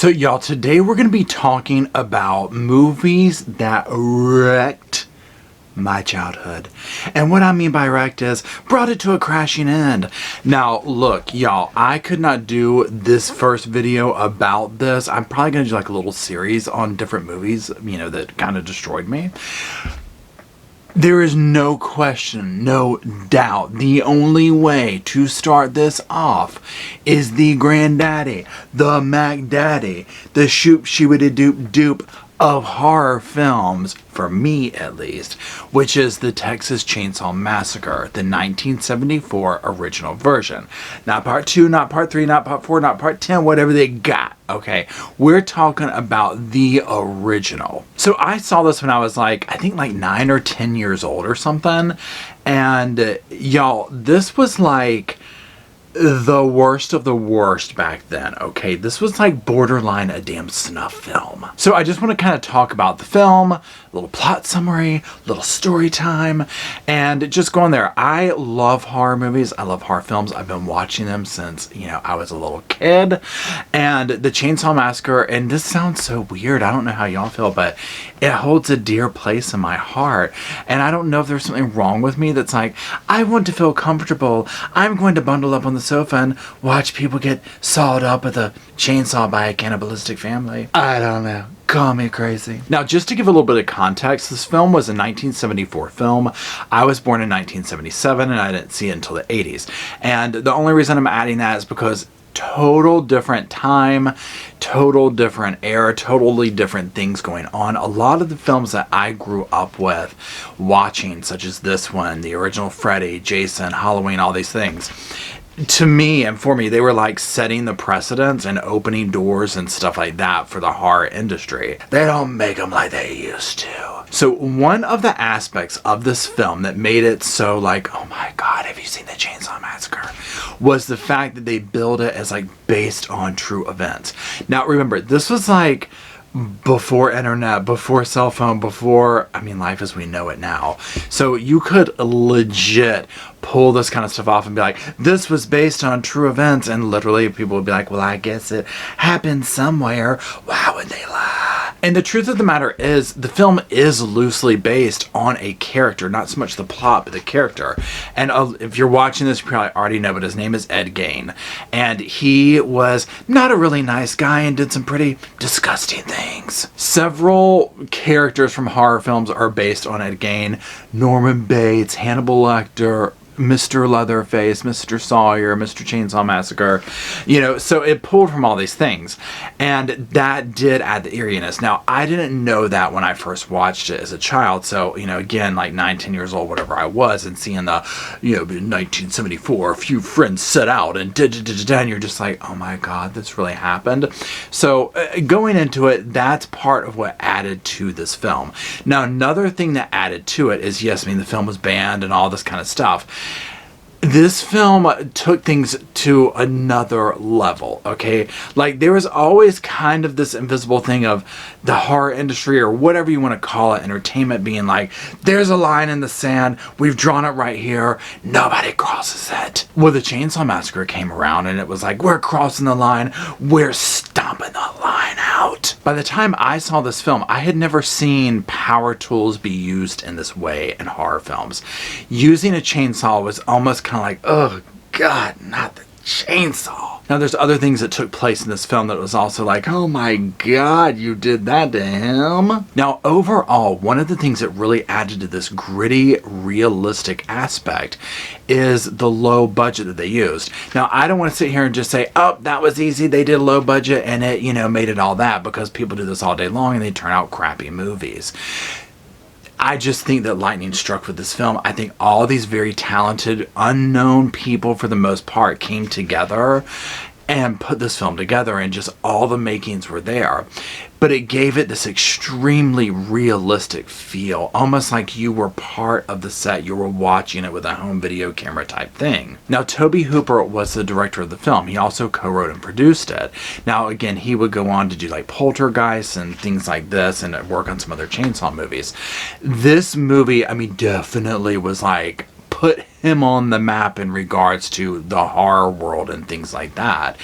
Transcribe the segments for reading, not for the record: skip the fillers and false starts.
So y'all, today we're going to be talking about movies that wrecked my childhood. And what I mean by wrecked is brought it to a crashing end. Now look, y'all, I could not do this first video about this. I'm probably going to do like a little series on different movies, that kind of destroyed me. There is no question, no doubt, the only way to start this off is the granddaddy, the Mac Daddy, the shoop shooity doop doop of horror films, for me at least, which is the Texas Chainsaw Massacre, the 1974 original version. Not part 2, not part 3, not part 4, not part 10, whatever they got, okay? We're talking about the original. So I saw this when I was I think 9 or 10 years old or something, and y'all, this was the worst of the worst back then, okay? This was borderline a damn snuff film. So I just want to kind of talk about the film, a little plot summary, little story time, and just going there. I love horror movies. I love horror films. I've been watching them since, I was a little kid. And the Chainsaw Massacre, and this sounds so weird. I don't know how y'all feel, but it holds a dear place in my heart. And I don't know if there's something wrong with me that's I want to feel comfortable. I'm going to bundle up on the sofa and watch people get sawed up with a chainsaw by a cannibalistic family. I don't know. Call me crazy. Now, just to give a little bit of context, this film was a 1974 film. I was born in 1977 and I didn't see it until the 80s. And the only reason I'm adding that is because total different time, total different era, totally different things going on. A lot of the films that I grew up with watching, such as this one, the original Freddy, Jason, Halloween, all these things, to me and for me, they were setting the precedents and opening doors and stuff like that for the horror industry. They don't make them like they used to. So one of the aspects of this film that made it so oh my God, have you seen the Chainsaw Massacre? Was the fact that they build it as based on true events. Now remember, this was before internet, before cell phone, before, life as we know it now. So you could legit pull this kind of stuff off and be this was based on true events, and literally people would be well, I guess it happened somewhere. Why would they lie? And the truth of the matter is, the film is loosely based on a character, not so much the plot, but the character. And if you're watching this, you probably already know, but his name is Ed Gein. And he was not a really nice guy and did some pretty disgusting things. Several characters from horror films are based on Ed Gein. Norman Bates, Hannibal Lecter, Mr. Leatherface, Mr. Sawyer, Mr. Chainsaw Massacre, so it pulled from all these things, and that did add the eeriness. Now, I didn't know that when I first watched it as a child, so, again, 9, 10 years old, whatever I was, and seeing the, 1974, a few friends set out, and and you're just oh my God, this really happened. So, going into it, that's part of what added to this film. Now, another thing that added to it is, yes, the film was banned and all this kind of stuff. This film took things to another level, okay? There was always kind of this invisible thing of the horror industry, or whatever you want to call it, entertainment, being there's a line in the sand, we've drawn it right here, nobody crosses it. Well, the Chainsaw Massacre came around and it was we're crossing the line, we're stomping the line out. By the time I saw this film, I had never seen power tools be used in this way in horror films. Using a chainsaw was almost kind of oh God, not the chainsaw. Now there's other things that took place in this film that was also oh my God, you did that to him. Now overall, one of the things that really added to this gritty, realistic aspect is the low budget that they used. Now I don't want to sit here and just say, oh, that was easy, they did a low budget and it, made it all that, because people do this all day long and they turn out crappy movies. I just think that lightning struck with this film. I think all these very talented, unknown people, for the most part, came together and put this film together, and just all the makings were there. But it gave it this extremely realistic feel, almost like you were part of the set, you were watching it with a home video camera type thing. Now, Tobe Hooper was the director of the film. He also co-wrote and produced it. Now, again, he would go on to do Poltergeist and things like this, and work on some other Chainsaw movies. This movie, definitely was put him on the map in regards to the horror world and things like that.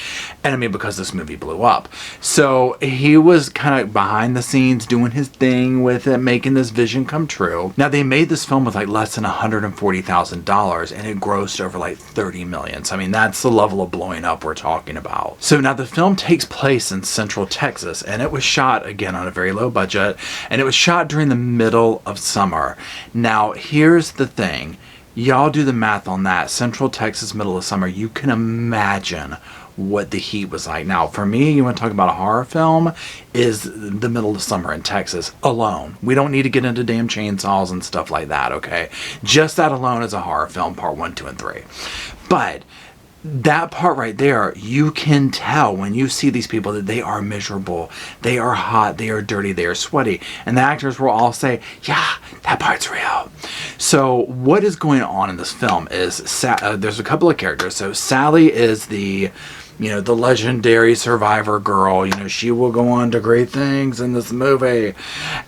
And I mean, because this movie blew up. So he was kind of behind the scenes doing his thing with it, making this vision come true. Now, they made this film with like less than $140,000 and it grossed over like 30 million. So I mean, that's the level of blowing up we're talking about. So now the film takes place in Central Texas, and it was shot again on a very low budget, and it was shot during the middle of summer. Now, here's the thing. Y'all do the math on that. Central Texas, middle of summer. You can imagine what the heat was like. Now, for me, you want to talk about a horror film, is the middle of summer in Texas alone. We don't need to get into damn chainsaws and stuff like that, okay? Just that alone is a horror film, part 1, 2, and 3. But that part right there, you can tell when you see these people that they are miserable, they are hot, they are dirty, they are sweaty, and the actors will all say, yeah, that part's real. So what is going on in this film is there's a couple of characters. So Sally is the legendary survivor girl. She will go on to great things in this movie.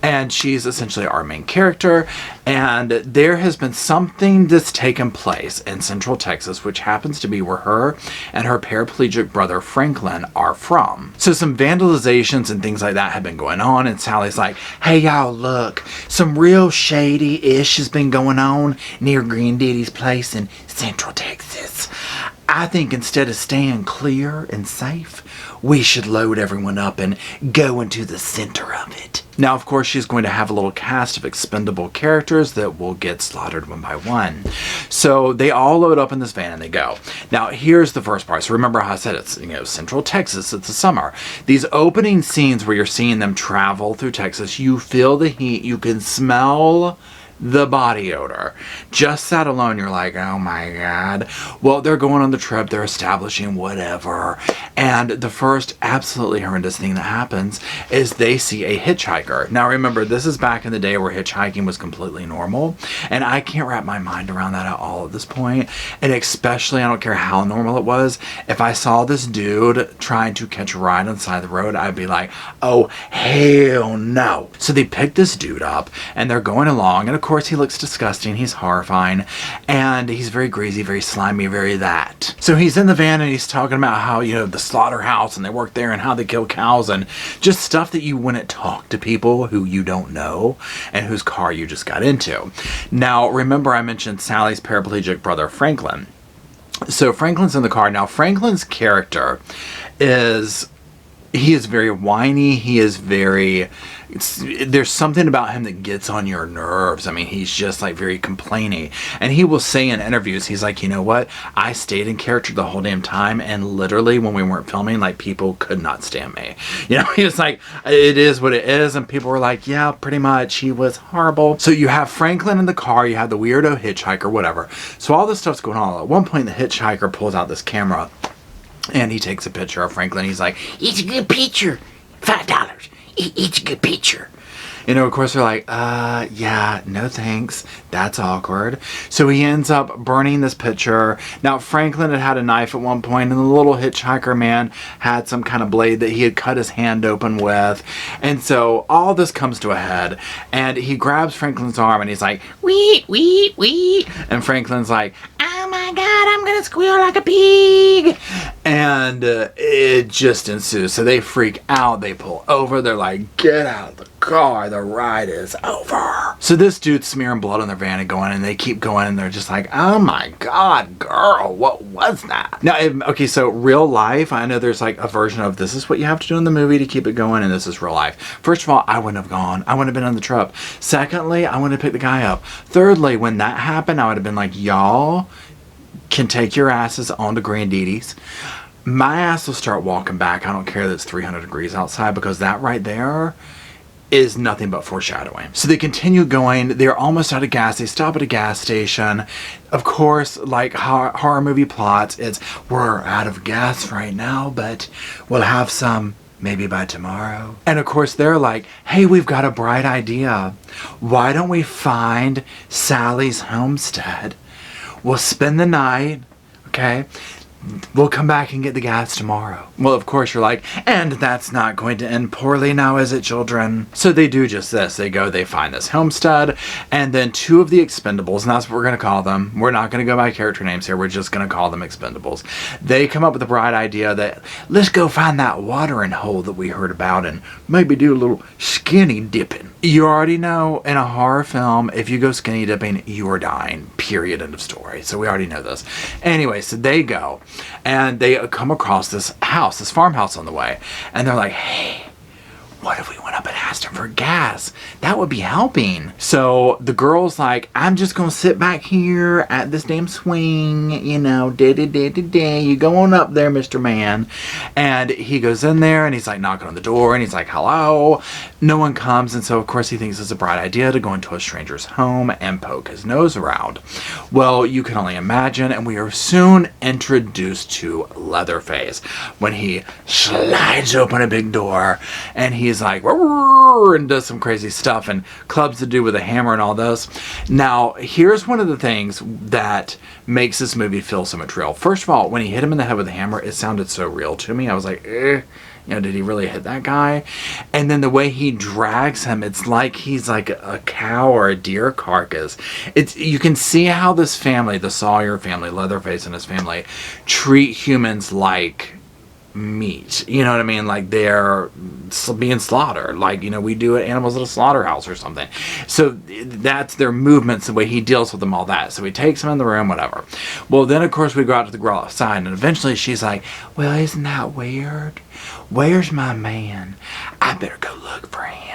And she's essentially our main character. And there has been something that's taken place in Central Texas, which happens to be where her and her paraplegic brother Franklin are from. So some vandalizations and things like that have been going on. And Sally's like, hey, y'all, look, some real shady-ish has been going on near Granddaddy's place in Central Texas. I think instead of staying clear and safe, we should load everyone up and go into the center of it. Now, of course, she's going to have a little cast of expendable characters that will get slaughtered one by one. So they all load up in this van and they go. Now, here's the first part. So remember how I said it's, Central Texas, it's the summer. These opening scenes where you're seeing them travel through Texas, you feel the heat, you can smell the body odor. Just that alone, you're like, oh my God. Well, they're going on the trip, they're establishing whatever. And the first absolutely horrendous thing that happens is they see a hitchhiker. Now remember, this is back in the day where hitchhiking was completely normal. And I can't wrap my mind around that at all at this point. And especially, I don't care how normal it was, if I saw this dude trying to catch a ride on the side of the road, I'd be like, oh, hell no. So they pick this dude up and they're going along, and of course he looks disgusting, he's horrifying, and he's very greasy, very slimy, very that. So he's in the van and he's talking about how, the slaughterhouse and they work there and how they kill cows and just stuff that you wouldn't talk to people who you don't know and whose car you just got into. Now, remember I mentioned Sally's paraplegic brother Franklin. So Franklin's in the car. Now, Franklin's character is very whiny, there's something about him that gets on your nerves. I mean, he's just like very complaining. And he will say in interviews, he's like, you know what? I stayed in character the whole damn time. And literally when we weren't filming, like people could not stand me. He was like, it is what it is. And people were like, yeah, pretty much. He was horrible. So you have Franklin in the car. You have the weirdo hitchhiker, whatever. So all this stuff's going on. At one point, the hitchhiker pulls out this camera and he takes a picture of Franklin. He's like, it's a good picture. $5. It's a good picture. Of course, they're like, yeah, no thanks. That's awkward. So he ends up burning this picture. Now, Franklin had a knife at one point, and the little hitchhiker man had some kind of blade that he had cut his hand open with. And so all this comes to a head, and he grabs Franklin's arm, and he's like, wee, wee, wee. And Franklin's like, oh my God, I'm going to squeal like a pig. And it just ensues. So they freak out. They pull over. They're like, get out of the car. The ride is over. So this dude's smearing blood on their van and going, and they keep going, and they're just like, oh my God, girl, what was that? Now, okay, so real life, I know there's like a version of this is what you have to do in the movie to keep it going, and this is real life. First of all, I wouldn't have gone. I wouldn't have been on the trip. Secondly, I wouldn't have picked the guy up. Thirdly, when that happened, I would have been like, y'all can take your asses on to Granddaddy's. My ass will start walking back. I don't care that it's 300 degrees outside, because that right there is nothing but foreshadowing. So they continue going. They're almost out of gas. They stop at a gas station. Of course, like horror movie plots, it's we're out of gas right now, but we'll have some maybe by tomorrow. And of course, they're like, hey, we've got a bright idea. Why don't we find Sally's homestead? We'll spend the night, okay? We'll come back and get the gas tomorrow. Well, of course, you're like, and that's not going to end poorly now, is it, children? So they do just this. They go, they find this homestead, and then 2 of the expendables, and that's what we're going to call them. We're not going to go by character names here. We're just going to call them expendables. They come up with the bright idea that, let's go find that watering hole that we heard about and maybe do a little skinny dipping. You already know in a horror film, if you go skinny dipping, you are dying. Period. End of story. So we already know this. Anyway, so they go and they come across this house, this farmhouse on the way. And they're like, hey, what if we went up and asked him for gas? That would be helping. So the girl's like, I'm just going to sit back here at this damn swing, you know, you go on up there, Mr. Man. And he goes in there and he's like knocking on the door and he's like, hello. No one comes. And so, of course, he thinks it's a bright idea to go into a stranger's home and poke his nose around. Well, you can only imagine. And we are soon introduced to Leatherface when he slides open a big door and he's like, and does some crazy stuff and clubs the dude with a hammer and all this. Now, here's one of the things that makes this movie feel so much real. First of all, when he hit him in the head with a hammer, it sounded so real to me. I was like, you know, did he really hit that guy? And then the way he drags him, it's like he's like a cow or a deer carcass. You can see how this family, the Sawyer family, Leatherface and his family, treat humans like meat. You know what I mean? Like they're being slaughtered. Like, you know, we do animals at a slaughterhouse or something. So that's their movements, the way he deals with them, all that. So he takes them in the room, whatever. Well, then, of course, we go out to the girl outside, and eventually she's like, well, isn't that weird? Where's my man? I better go look for him.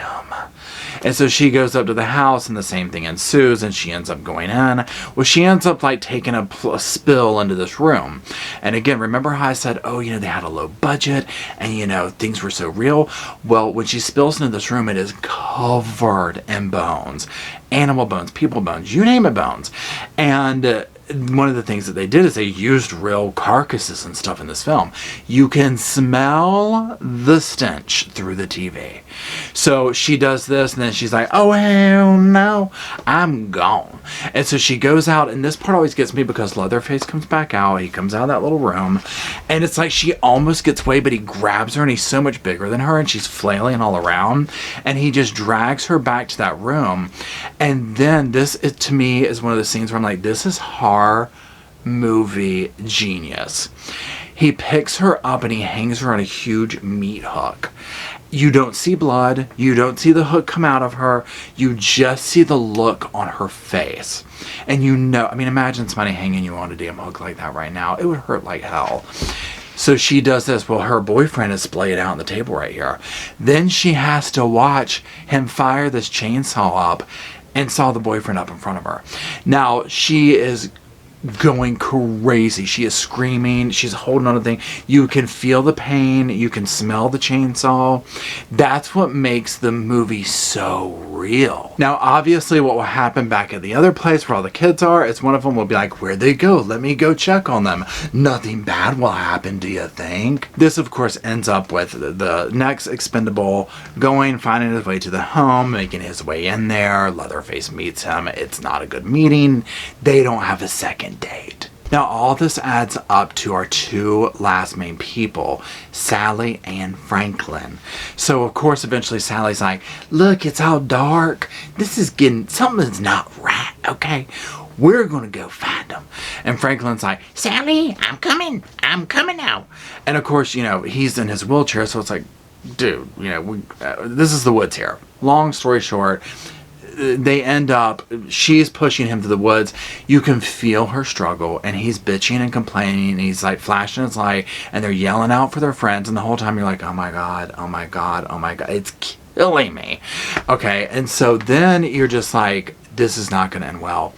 And so she goes up to the house and the same thing ensues and she ends up going in. Well, she ends up like taking a spill into this room. And again, remember how I said, oh, you know, they had a low budget and, you know, things were so real. Well, when she spills into this room, it is covered in bones. Animal bones, people bones, you name it, bones. And one of the things that they did is they used real carcasses and stuff in this film. You can smell the stench through the TV. So she does this and then she's like, oh hell no, I'm gone. And so she goes out, and this part always gets me because Leatherface comes back out. He comes out of that little room and it's like she almost gets away, but he grabs her and he's so much bigger than her and she's flailing all around and he just drags her back to that room. And then this is, to me, is one of the scenes where I'm like, this is horror movie genius. He picks her up and he hangs her on a huge meat hook. You don't see blood. You don't see the hook come out of her. You just see the look on her face. And you know, I mean, imagine somebody hanging you on a damn hook like that right now. It would hurt like hell. So she does this. Well, her boyfriend is splayed out on the table right here. Then she has to watch him fire this chainsaw up and saw the boyfriend up in front of her. Now, she is going crazy. She is screaming. She's holding on to the thing. You can feel the pain. You can smell the chainsaw. That's what makes the movie so real. Now, obviously, what will happen back at the other place where all the kids are is one of them will be like, where'd they go? Let me go check on them. Nothing bad will happen, do you think? This, of course, ends up with the next expendable going, finding his way to the home, making his way in there. Leatherface meets him. It's not a good meeting. They don't have a second date. Now, all this adds up to our 2 last main people, Sally and Franklin. So, of course, eventually Sally's like, look, it's all dark. This is getting, something's not right, okay? We're going to go find them. And Franklin's like, Sally, I'm coming now. And, of course, you know, he's in his wheelchair, so it's like, dude, you know, this is the woods here. Long story short, they end up, she's pushing him to the woods. You can feel her struggle, and he's bitching and complaining, and he's like flashing his light, and they're yelling out for their friends, and the whole time you're like, oh my god, oh my god, oh my god, it's killing me. Okay, and so then you're just like, this is not going to end well.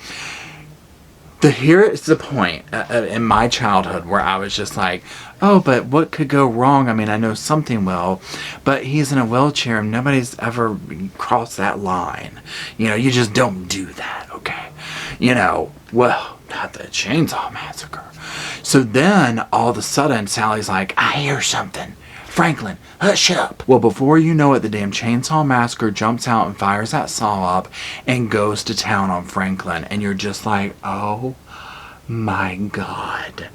Here is the point in my childhood where I was just like, oh, but what could go wrong? I mean, I know something will, but he's in a wheelchair and nobody's ever crossed that line. You know, you just don't do that, okay? You know, well, not the Chainsaw Massacre. So then, all of a sudden, Sally's like, I hear something. Franklin, hush up. Well, before you know it, the damn Chainsaw Massacre jumps out and fires that saw up and goes to town on Franklin. And you're just like, oh my God.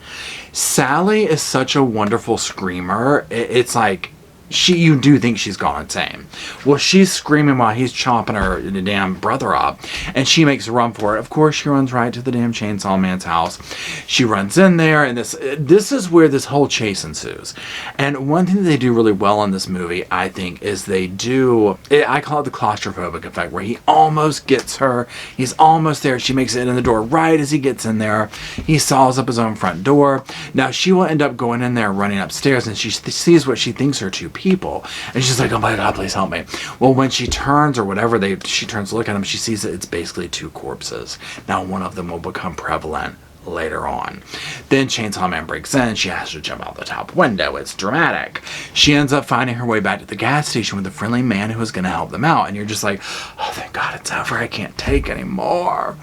Sally is such a wonderful screamer. It's like, you do think she's gone insane. Well, she's screaming while he's chopping her damn brother up, and she makes a run for it. Of course, she runs right to the damn chainsaw man's house. She runs in there, and this is where this whole chase ensues. And one thing that they do really well in this movie, I think, is I call it the claustrophobic effect, where he almost gets her. He's almost there. She makes it in the door right as he gets in there. He saws up his own front door. Now, she will end up going in there, running upstairs, and she sees what she thinks are two people, and she's like, oh my God, please help me. Well, when she turns or whatever, she turns to look at him, she sees that it's basically two corpses. Now, one of them will become prevalent later on. Then Chainsaw Man breaks in. She has to jump out the top window. It's dramatic. She ends up finding her way back to the gas station with a friendly man who is going to help them out, and you're just like, oh, thank God it's over. I can't take anymore.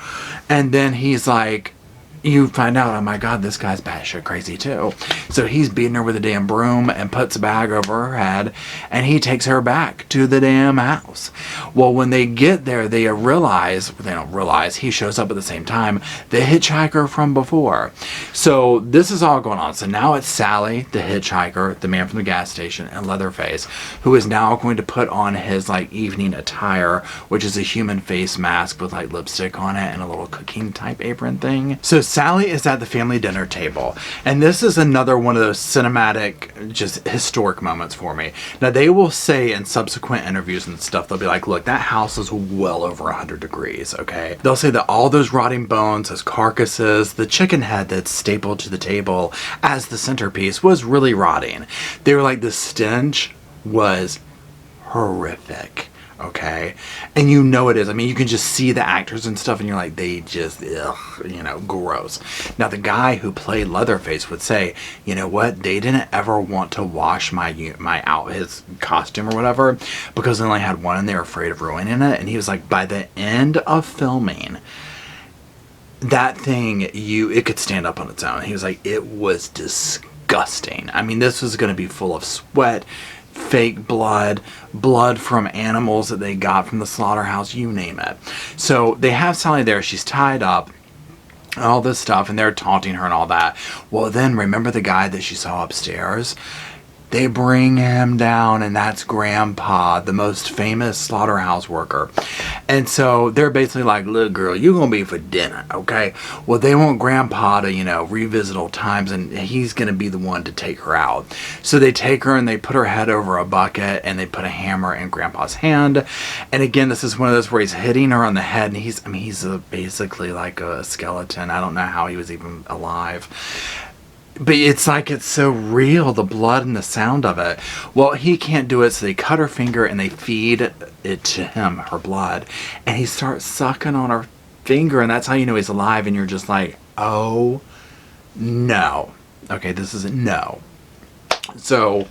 And then he's like, you find out, oh my God, this guy's batshit crazy too. So he's beating her with a damn broom and puts a bag over her head, and he takes her back to the damn house. Well, when they get there, they don't realize, he shows up at the same time, the hitchhiker from before. So this is all going on. So now it's Sally, the hitchhiker, the man from the gas station, and Leatherface, who is now going to put on his like evening attire, which is a human face mask with like lipstick on it and a little cooking type apron thing. So Sally is at the family dinner table, and this is another one of those cinematic, just historic moments for me. Now, they will say in subsequent interviews and stuff, they'll be like, look, that house is well over 100 degrees, okay? They'll say that all those rotting bones as carcasses, the chicken head that's stapled to the table as the centerpiece was really rotting. They were like, the stench was horrific. Okay, and you know it is. I mean, you can just see the actors and stuff, and you're like, they just, gross. Now, the guy who played Leatherface would say, you know what? They didn't ever want to wash his costume or whatever, because they only had one, and they were afraid of ruining it. And he was like, by the end of filming, that thing, it could stand up on its own. He was like, it was disgusting. I mean, this was going to be full of sweat, fake blood from animals that they got from the slaughterhouse, you name it. So they have Sally there. She's tied up, all this stuff, and they're taunting her and all that. Well, then remember the guy that she saw upstairs? They bring him down, and that's Grandpa, the most famous slaughterhouse worker. And so they're basically like, look, girl, you're going to be for dinner, okay? Well, they want Grandpa to, revisit old times, and he's going to be the one to take her out. So they take her, and they put her head over a bucket, and they put a hammer in Grandpa's hand. And again, this is one of those where he's hitting her on the head, and he's basically like a skeleton. I don't know how he was even alive. But it's like, it's so real, the blood and the sound of it. Well, he can't do it, so they cut her finger and they feed it to him, her blood. And he starts sucking on her finger, and that's how you know he's alive. And you're just like, oh, no. Okay, this is a no. So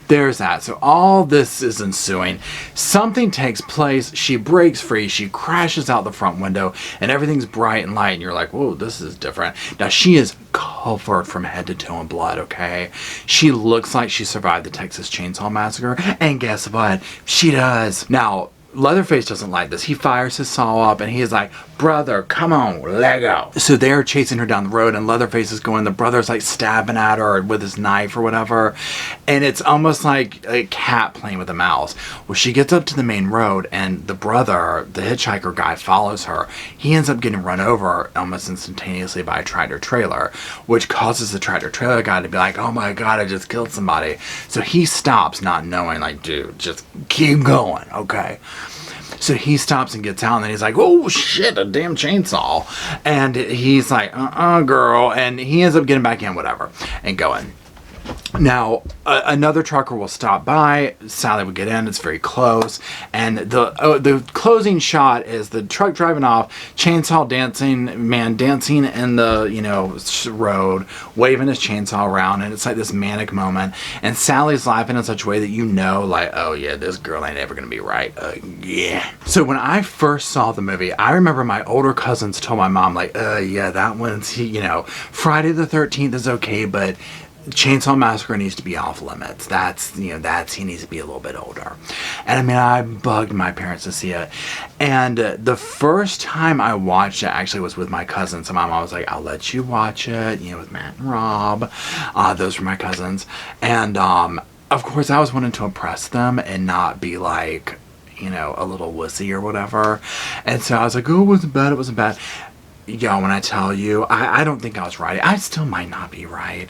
there's that. So all this is ensuing. Something takes place. She breaks free. She crashes out the front window, and everything's bright and light. And you're like, whoa, this is different. Now, she is covered from head to toe in blood, okay? She looks like she survived the Texas Chainsaw Massacre. And guess what? She does. Now, Leatherface doesn't like this. He fires his saw up, and he is like, brother, come on, let go. So they're chasing her down the road, and Leatherface is going, the brother's like stabbing at her with his knife or whatever, and it's almost like a cat playing with a mouse. Well, she gets up to the main road, and the brother, the hitchhiker guy, follows her. He ends up getting run over almost instantaneously by a tractor trailer, which causes the tractor trailer guy to be like, oh my God, I just killed somebody. So he stops, not knowing, like, dude, just keep going, okay? So he stops and gets out, and then he's like, oh shit, a damn chainsaw. And he's like, girl. And he ends up getting back in, whatever, and going. Now, another trucker will stop by. Sally would get in. It's very close. And the closing shot is the truck driving off, chainsaw man dancing in the, road, waving his chainsaw around. And it's like this manic moment. And Sally's laughing in such a way that like, oh yeah, this girl ain't ever going to be right. Yeah. So when I first saw the movie, I remember my older cousins told my mom, like, yeah, that one's, Friday the 13th is okay, but Chainsaw Massacre needs to be off limits. He needs to be a little bit older. And I mean, I bugged my parents to see it. And the first time I watched it actually was with my cousins. So my mom was like, I'll let you watch it, with Matt and Rob. Those were my cousins. And of course, I was wanting to impress them and not be like, a little wussy or whatever. And so I was like, oh, it wasn't bad. It wasn't bad. Yo, when I tell you, I don't think I was right. I still might not be right.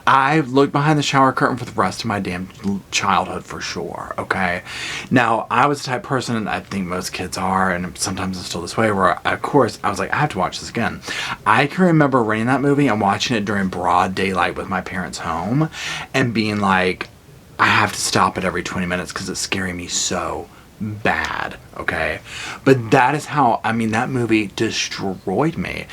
I looked behind the shower curtain for the rest of my damn childhood for sure, okay? Now, I was the type of person, and I think most kids are, and sometimes it's still this way, where, of course, I was like, I have to watch this again. I can remember renting that movie and watching it during broad daylight with my parents' home and being like, I have to stop it every 20 minutes because it's scaring me so bad, okay? But that is how, that movie destroyed me.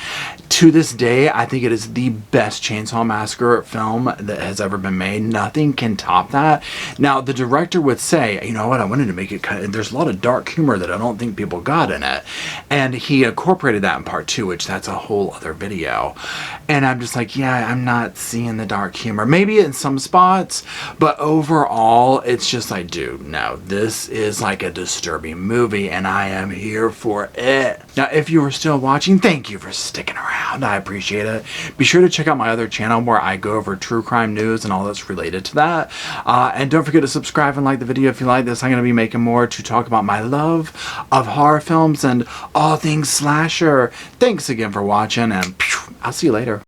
To this day, I think it is the best Chainsaw Massacre film that has ever been made. Nothing can top that. Now, the director would say, you know what, I wanted to make it there's a lot of dark humor that I don't think people got in it. And he incorporated that in part 2, which that's a whole other video. And I'm just like, yeah, I'm not seeing the dark humor. Maybe in some spots, but overall, it's just like, dude, no, this is like a disturbing movie, and I am here for it. Now, if you are still watching, thank you for sticking around. I appreciate it. Be sure to check out my other channel where I go over true crime news and all that's related to that. And don't forget to subscribe and like the video if you like this. I'm going to be making more to talk about my love of horror films and all things slasher. Thanks again for watching, and I'll see you later.